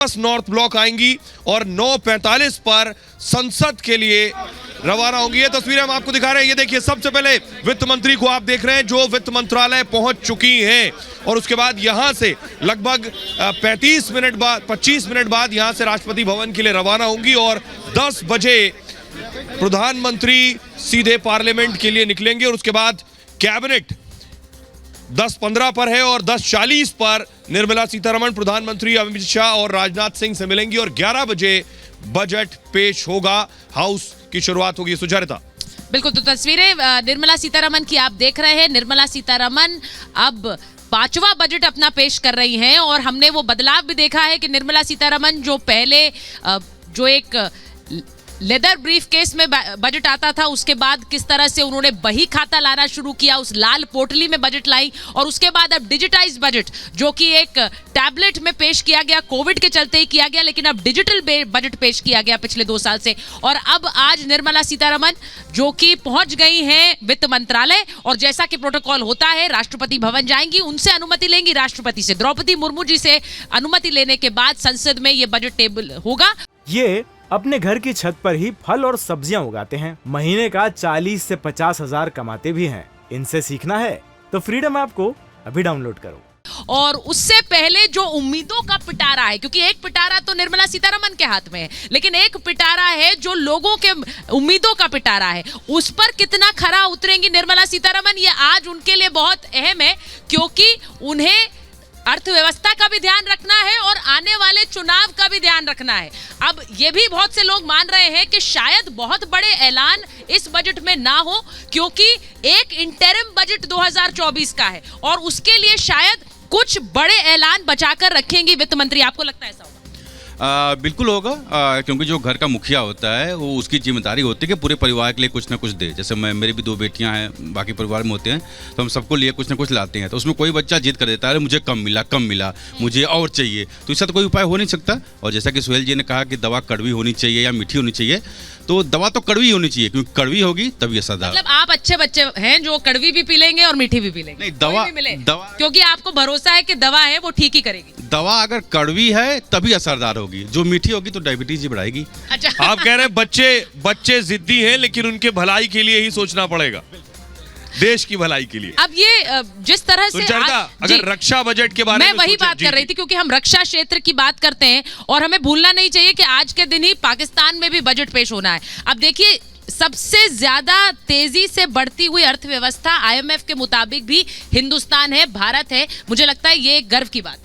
North block आएंगी और 9:45 पर संसद के लिए रवाना होंगी। ये तस्वीरें हम आपको दिखा रहे हैं। ये देखिए, सबसे पहले वित्त मंत्री को आप देख रहे हैं जो वित्त मंत्रालय पहुंच चुकी हैं और उसके बाद यहां से लगभग 25 मिनट बाद यहां से राष्ट्रपति भवन के लिए रवाना होंगी और 10 बजे प्रधानमंत्री सीधे पार्लियामेंट के लिए निकलेंगे और उसके बाद कैबिनेट 10:15 पर है और 10:40 पर निर्मला सीतारमण प्रधानमंत्री अमित शाह और राजनाथ सिंह से मिलेंगी और 11 बजे बजट पेश होगा, हाउस की शुरुआत होगी। सुचरिता, बिल्कुल, तो तस्वीरें निर्मला सीतारमण की आप देख रहे हैं। निर्मला सीतारमण अब 5वां बजट अपना पेश कर रही हैं और हमने वो बदलाव भी देखा है कि निर्मला सीतारमण जो पहले जो एक लेदर ब्रीफ केस में बजट आता था, उसके बाद किस तरह से उन्होंने बही खाता लाना शुरू किया, उस लाल पोटली में बजट लाई और उसके बाद अब डिजिटाइज बजट जो कि एक टैबलेट में पेश किया गया, कोविड के चलते ही किया गया, लेकिन अब डिजिटल बजट पेश किया गया पिछले 2 साल से। और अब आज निर्मला सीतारमण जो कि पहुंच गई हैं वित्त मंत्रालय और जैसा कि प्रोटोकॉल होता है राष्ट्रपति भवन जाएंगी, उनसे अनुमति लेंगी, राष्ट्रपति से, द्रौपदी मुर्मू जी से अनुमति लेने के बाद संसद में ये बजट टेबल होगा। ये अपने घर की छत पर ही फल और सब्जियां उगाते हैं, महीने का 40 से 50 हजार कमाते भी हैं। इनसे सीखना है तो फ्रीडम ऐप को अभी डाउनलोड करो। और उससे पहले जो उम्मीदों का पिटारा है, क्योंकि एक पिटारा तो निर्मला सीतारमण के हाथ में है, लेकिन एक पिटारा है जो लोगों के उम्मीदों का पिटारा है, उस पर कितना खरा उतरेंगी निर्मला सीतारमण, ये आज उनके लिए बहुत अहम है क्योंकि उन्हें अर्थव्यवस्था का भी ध्यान रखना है और आने वाले चुनाव का भी ध्यान रखना है। अब ये भी बहुत से लोग मान रहे हैं कि शायद बहुत बड़े ऐलान इस बजट में ना हो क्योंकि एक इंटरिम बजट 2024 का है और उसके लिए शायद कुछ बड़े ऐलान बचाकर रखेंगी वित्त मंत्री। आपको लगता है ऐसा होगा? बिल्कुल होगा, क्योंकि जो घर का मुखिया होता है वो उसकी जिम्मेदारी होती है कि पूरे परिवार के लिए कुछ ना कुछ दे। जैसे मेरी भी 2 बेटियां हैं, बाकी परिवार में होते हैं, तो हम सबको लिए कुछ ना कुछ लाते हैं। तो उसमें कोई बच्चा जिद कर देता है मुझे कम मिला, मुझे और चाहिए, तो इसका तो कोई उपाय हो नहीं सकता। और जैसा कि सुहेल जी ने कहा कि दवा कड़वी होनी चाहिए या मीठी होनी चाहिए, तो दवा तो कड़वी होनी चाहिए क्योंकि कड़वी होगी तभी असरदार। मतलब आप अच्छे बच्चे हैं जो कड़वी भी पी लेंगे और मीठी भी पी लेंगे। नहीं, दवा क्योंकि आपको भरोसा है कि दवा है वो ठीक ही करेगी। दवा अगर कड़वी है तभी असरदार होगी, जो मीठी होगी तो डायबिटीज ही बढ़ाएगी। अच्छा, आप कह रहे हैं बच्चे जिद्दी हैं लेकिन उनके भलाई के लिए ही सोचना पड़ेगा, देश की भलाई के लिए। अब ये जिस तरह से अगर रक्षा बजट के बारे में मैं वही बात कर रही थी क्योंकि हम रक्षा क्षेत्र की बात करते हैं और हमें भूलना नहीं चाहिए कि आज के दिन ही पाकिस्तान में भी बजट पेश होना है। अब देखिए, सबसे ज्यादा तेजी से बढ़ती हुई अर्थव्यवस्था IMF के मुताबिक भी हिंदुस्तान है, भारत है। मुझे लगता है ये एक गर्व की बात।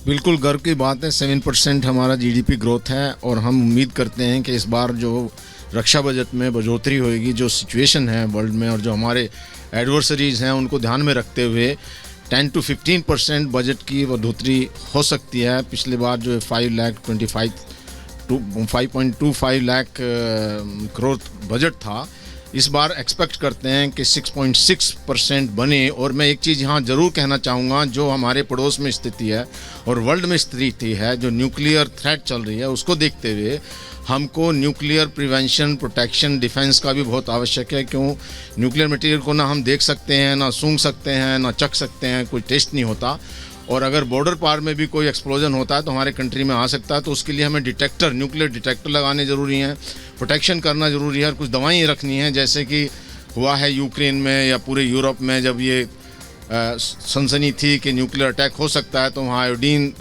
बिल्कुल गर्व की बात है। 7% हमारा GDP ग्रोथ है और हम उम्मीद करते हैं कि इस बार जो रक्षा बजट में बढ़ोतरी होगी, जो सिचुएशन है वर्ल्ड में और जो हमारे एडवर्सरीज हैं उनको ध्यान में रखते हुए 10 to 15% बजट की बढ़ोतरी हो सकती है। पिछले बार जो 5.25 लाख करोड़ बजट था, इस बार एक्सपेक्ट करते हैं कि 6.6% बने। और मैं एक चीज़ यहाँ ज़रूर कहना चाहूँगा, जो हमारे पड़ोस में स्थिति है और वर्ल्ड में स्थिति है, जो न्यूक्लियर थ्रेट चल रही है, उसको देखते हुए हमको न्यूक्लियर प्रिवेंशन, प्रोटेक्शन, डिफेंस का भी बहुत आवश्यक है। क्यों? न्यूक्लियर मटेरियल को ना हम देख सकते हैं, ना सूंघ सकते हैं, ना चख सकते हैं, कोई टेस्ट नहीं होता। और अगर बॉर्डर पार में भी कोई एक्सप्लोजन होता है तो हमारे कंट्री में आ सकता है। तो उसके लिए हमें न्यूक्लियर डिटेक्टर लगाने ज़रूरी हैं, प्रोटेक्शन करना ज़रूरी है और कुछ दवाएं रखनी हैं, जैसे कि हुआ है यूक्रेन में या पूरे यूरोप में। जब ये सनसनी थी कि न्यूक्लियर अटैक हो सकता है तो वहाँ आयोडीन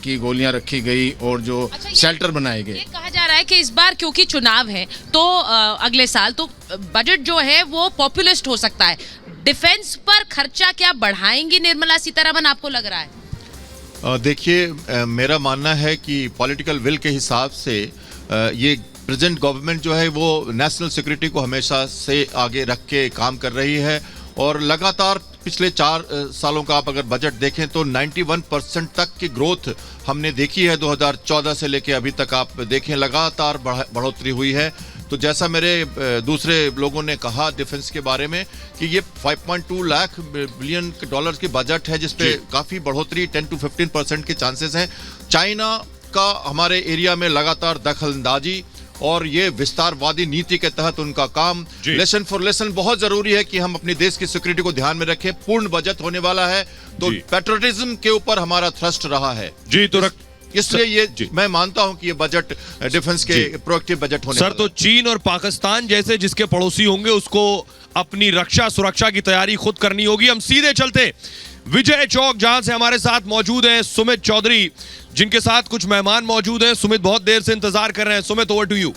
की गोलियां रखी गई और जो शेल्टर बनाए गए। कहा जा रहा है कि इस बार क्योंकि चुनाव है तो अगले साल तो बजट जो है वो पॉपुलिस्ट हो सकता है। डिफेंस पर खर्चा क्या बढ़ाएंगी निर्मला सीतारमण, आपको लग रहा है? देखिए, मेरा मानना है कि पॉलिटिकल विल के हिसाब से ये प्रेजेंट गवर्नमेंट जो है वो नेशनल सिक्योरिटी को हमेशा से आगे रख के काम कर रही है और लगातार पिछले 4 सालों का आप अगर बजट देखें तो 91% तक की ग्रोथ हमने देखी है। 2014 से लेके अभी तक आप देखें लगातार बढ़ोतरी हुई है। तो जैसा मेरे दूसरे लोगों ने कहा डिफेंस के बारे में कि ये 5.2 लाख बिलियन डॉलर्स की बजट है जिसपे काफ़ी बढ़ोतरी 10 to 15% के चांसेस हैं। चाइना का हमारे एरिया में लगातार दखलंदाजी और ये विस्तारवादी नीति के तहत उनका काम, लेसन फॉर लेसन बहुत जरूरी है कि हम अपने देश की सिक्योरिटी को ध्यान में रखें। पूर्ण बजट होने वाला है तो पेट्रियटिज्म के ऊपर हमारा थ्रस्ट रहा है। जी, तो इसलिए ये मैं मानता हूं कि ये बजट डिफेंस के प्रोएक्टिव बजट होने सर, वाला तो चीन और पाकिस्तान जैसे जिसके पड़ोसी होंगे उसको अपनी रक्षा सुरक्षा की तैयारी खुद करनी होगी। हम सीधे चलते विजय चौक, जहां से हमारे साथ मौजूद हैं सुमित चौधरी, जिनके साथ कुछ मेहमान मौजूद हैं। सुमित बहुत देर से इंतजार कर रहे हैं। Sumit, over to you.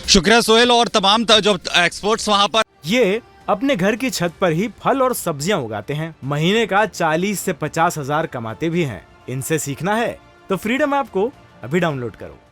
शुक्रिया सोहेल। और तमाम जो एक्सपर्ट्स वहां पर ये अपने घर की छत पर ही फल और सब्जियां उगाते हैं। महीने का 40 से 50 हजार कमाते भी हैं। इनसे सीखना है तो फ्रीडम ऐप को अभी डाउनलोड करो।